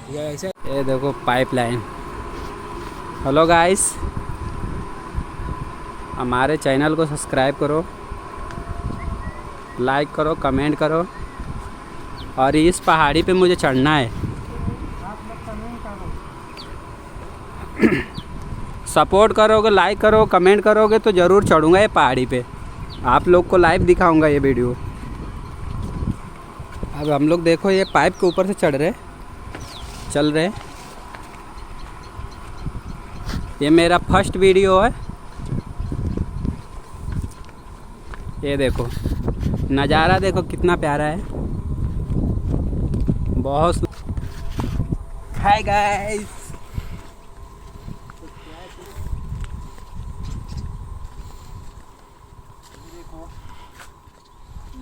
ये देखो pipeline. Hello guys, हमारे चैनल को सब्सक्राइब करो, लाइक करो, कमेंट करो। और इस पहाड़ी पे मुझे चढ़ना है। सपोर्ट करोगे, लाइक करो, कमेंट करोगे तो ज़रूर चढ़ूँगा ये पहाड़ी पे। आप लोग को लाइव दिखाऊंगा ये वीडियो। अब हम लोग देखो ये पाइप के ऊपर से चल रहे। ये मेरा फर्स्ट वीडियो है। ये देखो नज़ारा, देखो कितना प्यारा है। बहुत hi guys,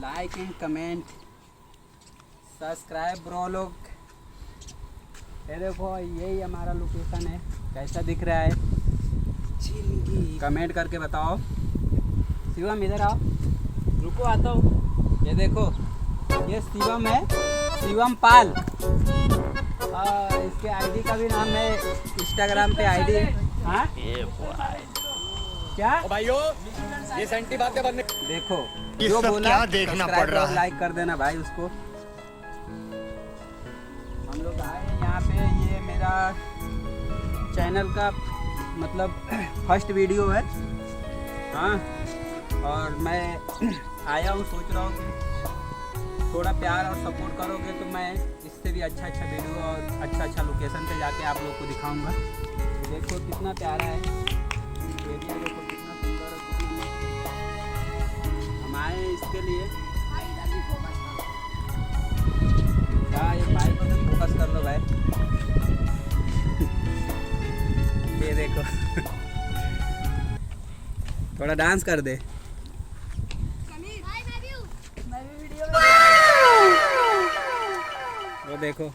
like and comment, subscribe bro लोग। ये देखो यही हमारा लोकेशन है। कैसा दिख रहा है कमेंट करके बताओ। शिवम इधर आओ, रुको आता हूँ। ये देखो ये शिवम है, शिवम पाल। इसके आईडी का भी नाम है, इंस्टाग्राम पे आईडी है। हाँ क्या भाइयों, ये सेंटी बात है। देखो जो बोला क्या देखना पड़ रहा है, लाइक कर देना भाई उसको। हम लोग आए यहाँ पे, ये मेरा चैनल का मतलब फर्स्ट वीडियो है। हाँ, और मैं आया हूँ, सोच रहा हूँ कि थोड़ा प्यार और सपोर्ट करोगे तो मैं इससे भी अच्छा वीडियो और अच्छा लोकेशन पे जाके आप लोग को दिखाऊंगा। देखो कितना प्यारा है एरिया, देखो कितना सुंदर है। हम आए इसके लिए। हाँ, ये बाइक को फोकस कर लो भाई। ये देखो थोड़ा डांस कर दे। वो देखो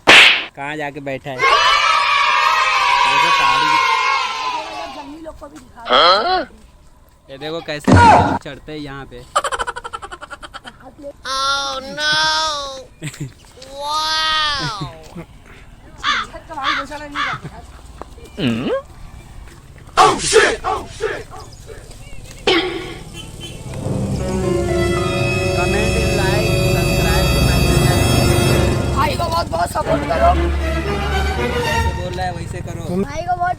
कहाँ जाके बैठा है। देखो पहाड़ी। ये देखो कैसे लोग चढ़ते हैं यहाँ पे। Oh no! Wow! Oh shit! Oh shit! Comment, like, subscribe भाई को बहुत सपोर्ट करो। जैसे बोल रहा है वैसे करो। भाई को भाई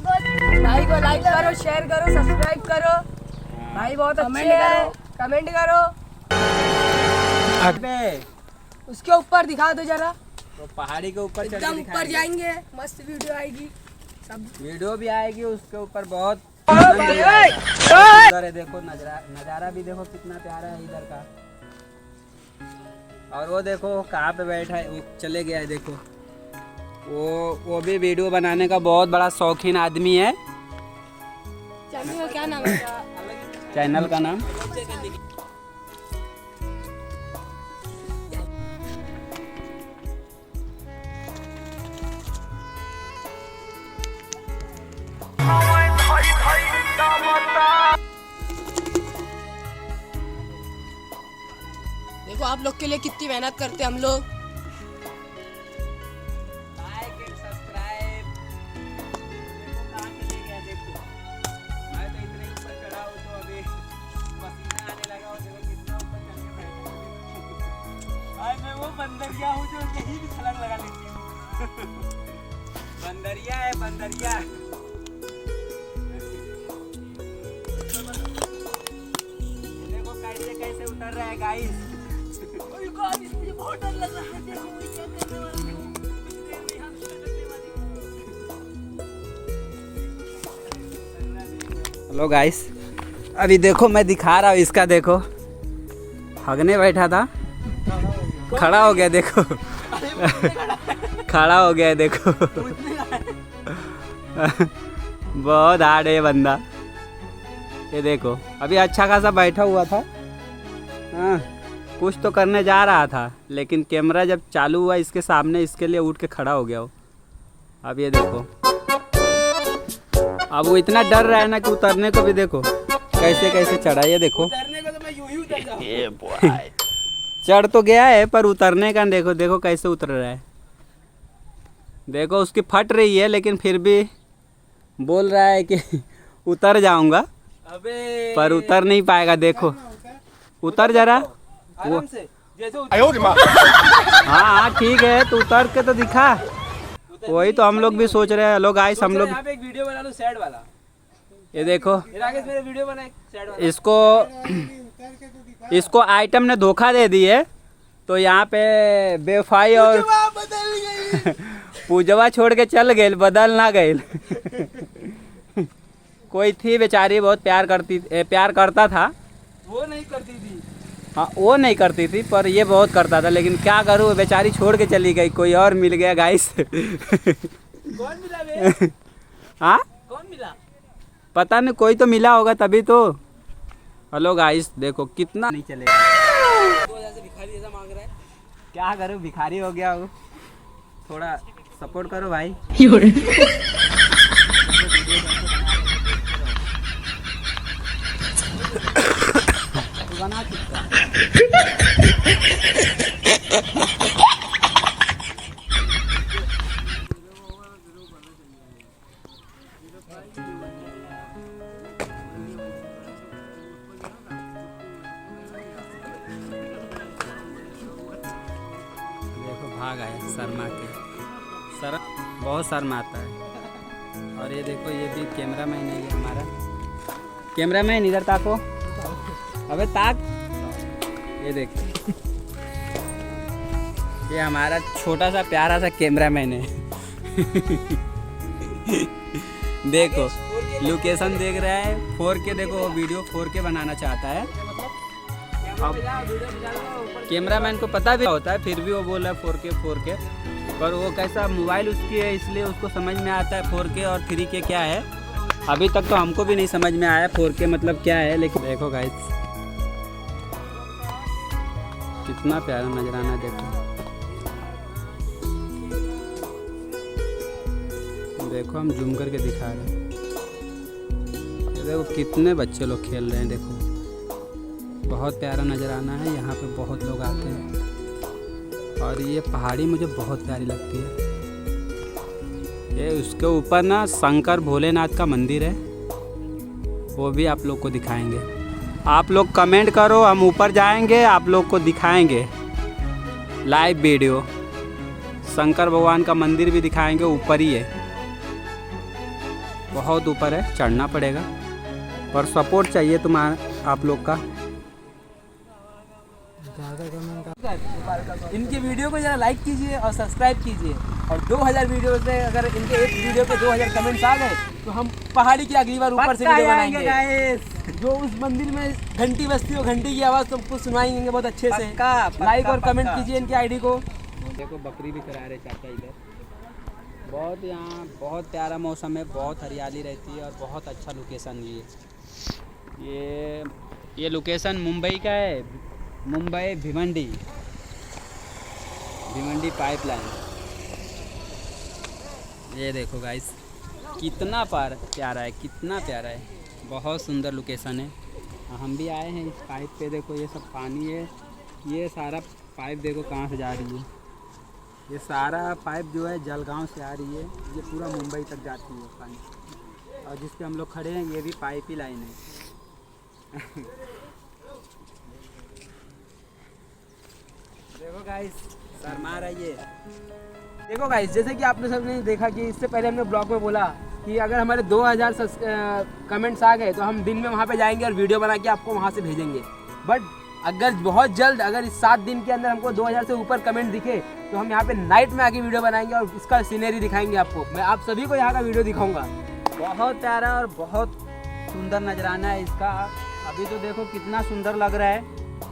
को लाइक करो, शेयर करो, सब्सक्राइब करो। भाई बहुत अच्छे हैं, कमेंट करो। अबे उसके ऊपर दिखा दो जरा। तो पहाड़ी के ऊपर एकदम ऊपर जाएंगे, मस्त वीडियो आएगी, सब वीडियो भी आएगी उसके ऊपर। बहुत सुंदर है, देखो नज़ारा भी देखो कितना प्यारा है इधर का। और वो देखो कहाँ पे बैठा है, वो चले गया है। देखो वो भी वीडियो बनाने का बहुत बड़ा शौकीन आदमी है। चैनल का क्या नाम है? चैनल का नाम देखो आप लोग के लिए कितनी मेहनत करते हैं हम लोग। Like and subscribe. देखो कहाँ चले गया, देखो मैं तो इतने ऊपर चढ़ा हूँ तो अभी पसीना आने लगा। और देखो कितना ऊपर चढ़ के बैठा। आज मैं वो बंदरिया हूँ जो यही भी छलांग लगा लेती हूँ। बंदरिया है, बंदरिया। देखो कैसे उतर रहा है गाइस। मुझे बहुत डर लग रहा है। देखो मैं क्या करने वाला हूँ। हेलो गाइस, अभी देखो मैं दिखा रहा हूँ इसका। देखो हगने बैठा था, खड़ा हो गया। देखो खड़ा हो गया। देखो बहुत हार्ड है ये बंदा। ये देखो अभी अच्छा खासा बैठा हुआ था। हाँ, कुछ तो करने जा रहा था, लेकिन कैमरा जब चालू हुआ इसके सामने, इसके लिए उठ के खड़ा हो गया वो। अब ये देखो, अब वो इतना डर रहा है ना कि उतरने को भी देखो कैसे चढ़ा। ये देखो उतरने को तो मैं यूं ही उतर जाऊं। चढ़ तो गया है पर उतरने का देखो कैसे उतर रहा है। देखो उसकी फट रही है, लेकिन फिर भी बोल रहा है कि उतर जाऊंगा। अबे पर उतर नहीं पाएगा। देखो उतर जरा। आराम से जैसे हाँ हाँ ठीक है, तो उतर के तो दिखा। वही तो हम लोग भी सोच रहे हैं। हेलो गाइस, हम लोग यहाँ पे एक वीडियो बना लो सैड वाला। ये देखो राकेश मेरे वीडियो बना एक सैड वाला। इसको आइटम ने धोखा दे दी है, तो यहाँ पे बेवफाई और पूजवा छोड़ के चल गए, बदल ना गए। कोई थी बेचारी, बहुत प्यार करता था। वो नहीं करती थी। हाँ वो नहीं करती थी, पर ये बहुत करता था। लेकिन क्या करूँ, बेचारी छोड़ के चली गई, कोई और मिल गया गाइस। कौन मिला बे? हाँ कौन मिला? पता नहीं, कोई तो मिला होगा तभी तो। हेलो गाइस, देखो कितना नहीं चलेगा। 2000 से भिखारी जैसा मांग रहा है। क्या करूँ, भिखारी हो गया हूँ। थोड़ा सपोर्ट करो भाई। बना भाग आया शर्मा के। बहुत शर्मा आता है। और ये देखो, ये भी कैमरा मैन है, ये हमारा कैमरा मैन। इधर ताको, अबे ताक। ये देखो, ये हमारा छोटा सा प्यारा सा कैमरा मैन है। देखो लोकेशन देख रहा है 4K। देखो वीडियो 4K बनाना चाहता है। अब कैमरा मैन को पता भी होता है, फिर भी वो बोल रहा है 4K। पर वो कैसा मोबाइल उसकी है, इसलिए उसको समझ में आता है 4K और 3K क्या है। अभी तक तो हमको भी नहीं समझ में आया 4K मतलब क्या है। लेकिन देखो गाइस, कितना प्यारा नजराना। देखो हम जूम करके दिखा रहे हैं। देखो कितने बच्चे लोग खेल रहे हैं। देखो बहुत प्यारा नजराना है। यहाँ पे बहुत लोग आते हैं। और ये पहाड़ी मुझे बहुत प्यारी लगती है। ये उसके ऊपर ना शंकर भोलेनाथ का मंदिर है, वो भी आप लोग को दिखाएंगे। आप लोग कमेंट करो, हम ऊपर जाएंगे, आप लोग को दिखाएंगे लाइव वीडियो। शंकर भगवान का मंदिर भी दिखाएंगे, ऊपर ही है, बहुत ऊपर है, चढ़ना पड़ेगा। पर सपोर्ट चाहिए तुम्हारा, आप लोग का। इनकी वीडियो को जरा लाइक कीजिए और सब्सक्राइब कीजिए। और 2000 वीडियो से अगर इनके एक वीडियो पे 2000 कमेंट्स आ गए तो हम पहाड़ी की अगली बार ऊपर से वीडियो बनाएंगे। जो उस मंदिर में घंटी बजती हो, घंटी की आवाज़ तुमको सुनाएंगे बहुत अच्छे से। लाइक और कमेंट कीजिए इनकी आईडी को। देखो बकरी भी चरा रहे चाचा इधर। बहुत यहाँ बहुत प्यारा मौसम है, बहुत हरियाली रहती है और बहुत अच्छा लोकेशन भी है। ये लोकेशन मुंबई का है, मुंबई भिवंडी पाइपलाइन। ये देखो गाइस कितना प्यारा है, कितना प्यारा है। बहुत सुंदर लोकेशन है। हम भी आए हैं इस पाइप पे। देखो ये सब पानी है, ये सारा पाइप देखो कहाँ से जा रही है। ये सारा पाइप जो है जलगांव से आ रही है, ये पूरा मुंबई तक जाती है पानी। और जिस पे हम लोग खड़े हैं ये भी पाइप ही लाइन है। देखो गाइस शर्मा रही है। देखो गाइस, जैसे कि आपने सबने देखा कि इससे पहले हमने ब्लॉग में बोला कि अगर हमारे 2000 कमेंट्स आ गए तो हम दिन में वहाँ पे जाएंगे और वीडियो बना के आपको वहाँ से भेजेंगे। बट अगर बहुत जल्द, अगर इस 7 दिन के अंदर हमको 2000 से ऊपर कमेंट दिखे तो हम यहाँ पे नाइट में आके वीडियो बनाएंगे और इसका सीनरी दिखाएंगे आपको। मैं आप सभी को यहाँ का वीडियो दिखाऊंगा। बहुत प्यारा और बहुत सुंदर नजराना है इसका। अभी तो देखो कितना सुंदर लग रहा है,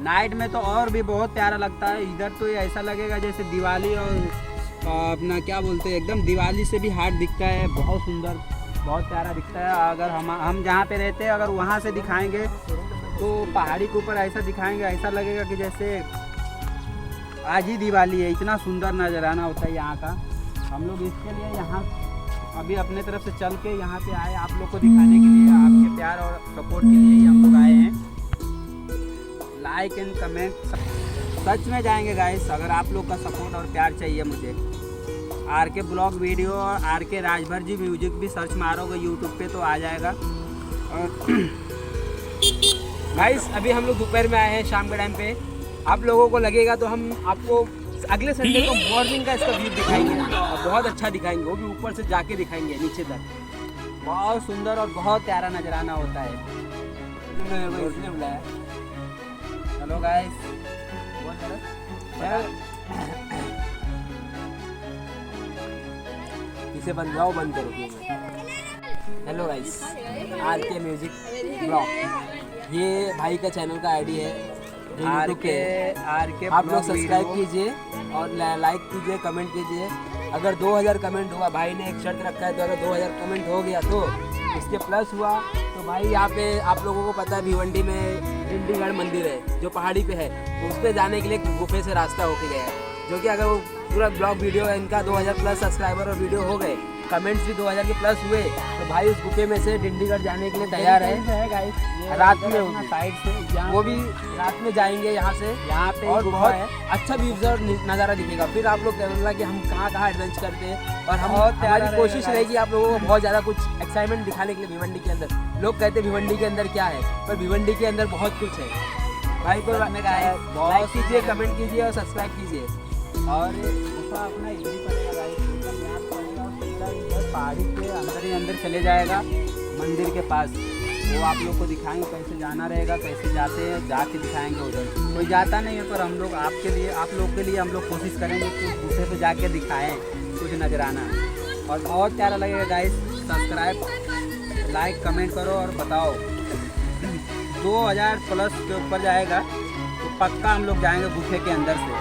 नाइट में तो और भी बहुत प्यारा लगता है। इधर तो ये ऐसा लगेगा जैसे दिवाली और अपना क्या बोलते हैं, एकदम दिवाली से भी हार्ड दिखता है। बहुत सुंदर, बहुत प्यारा दिखता है। अगर हम जहाँ पे रहते हैं अगर वहाँ से दिखाएंगे तो पहाड़ी के ऊपर ऐसा दिखाएंगे, ऐसा लगेगा कि जैसे आज ही दिवाली है। इतना सुंदर नजराना होता है यहाँ का। हम लोग इसके लिए यहाँ अभी अपने तरफ से चल के यहाँ पे आए, आप लोग को दिखाने के लिए, आपके प्यार और सपोर्ट के लिए ही हम लोग आए हैं। लाइक एंड कमेंट सच में जाएंगे गाइस, अगर आप लोग का सपोर्ट और प्यार चाहिए मुझे। आर के ब्लॉग वीडियो और आर के राजभर जी म्यूजिक भी सर्च मारोगे यूट्यूब पे तो आ जाएगा। और गाइस अभी हम लोग दोपहर में आए हैं शाम के टाइम पे, आप लोगों को लगेगा तो हम आपको अगले संडे को मॉर्निंग का इसका व्यू दिखाएंगे और बहुत अच्छा दिखाएंगे, वो भी ऊपर से जाके दिखाएंगे नीचे तक। बहुत सुंदर और बहुत प्यारा नजराना होता है। इसने बुलाया। हेलो गाइस, इसे बंद जाओ, बंद करो। हेलो गाइस, आर के म्यूजिक ब्लॉग, ये भाई का चैनल का आईडी है आर के आप लोग सब्सक्राइब कीजिए और लाइक कीजिए, कमेंट कीजिए। अगर 2000 कमेंट हुआ, भाई ने एक शर्त रखा है, तो अगर 2000 कमेंट हो गया तो इसके प्लस हुआ तो भाई यहाँ पे आप लोगों को पता है भिवंडी में डिंडीगढ़ मंदिर है जो पहाड़ी पे है, तो उस पर जाने के लिए गुफे से रास्ता होके गया है, जो कि अगर वो पूरा ब्लॉग वीडियो है इनका 2000 प्लस सब्सक्राइबर और वीडियो हो गए, कमेंट्स भी 2000 के प्लस हुए, तो भाई उस गुफे में से डिंडीगढ़ जाने के लिए तैयार है। रात में होगी साइड से, वो भी रात में जाएंगे यहाँ से, यहाँ पे और गुफा बहुत है। अच्छा व्यूज और नज़ारा दिखेगा। फिर आप लोग कहेंगे कि हम कहाँ कहाँ एडवेंचर करते हैं, और हम बहुत प्यारा हमारी कोशिश रहेगा रहेगी आप लोगों को बहुत ज़्यादा कुछ एक्साइटमेंट दिखाने के लिए भिवंडी के अंदर। लोग कहते हैं भिवंडी के अंदर क्या है, पर भिवंडी के अंदर बहुत कुछ है। भाई को लाइक कीजिए, कमेंट कीजिए और सब्सक्राइब कीजिए। और गुफा अपना इधर पड़ेगा गाइस, मतलब यहाँ पड़ेगा और सीधा इधर पहाड़ी के अंदर ही अंदर चले जाएगा मंदिर के पास। वो आप लोग को दिखाएंगे कैसे जाना रहेगा, कैसे जाते हैं, जाके दिखाएंगे। उधर कोई जाता नहीं है, पर हम लोग आपके लिए, आप लोग के लिए हम लोग कोशिश करेंगे कि उस गुफे पे जाके दिखाएं कुछ नजराना, और बहुत प्यारा लगेगा गाइस। सब्सक्राइब, लाइक, कमेंट करो और बताओ। 2000 प्लस के ऊपर जाएगा तो पक्का हम लोग जाएंगे गुफे के अंदर से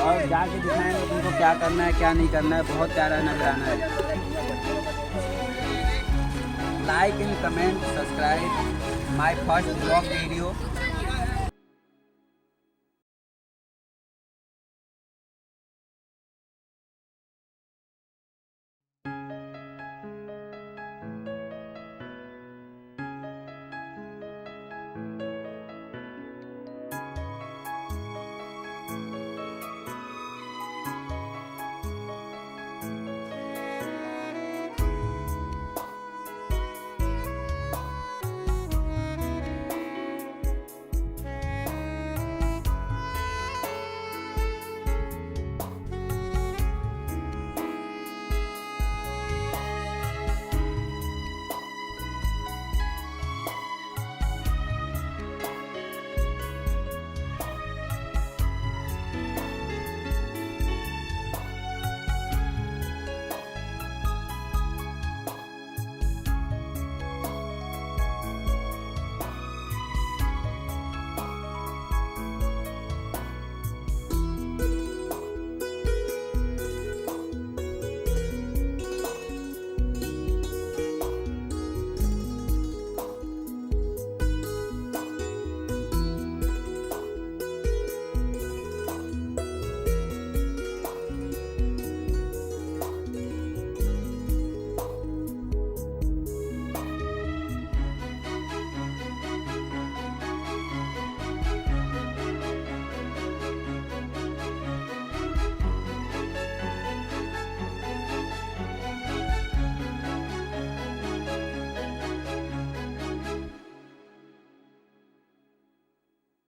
और जाके दिखाएंगे तुमको क्या करना है क्या नहीं करना है। बहुत प्यारा नजराना है। Like and comment, subscribe my first blog video.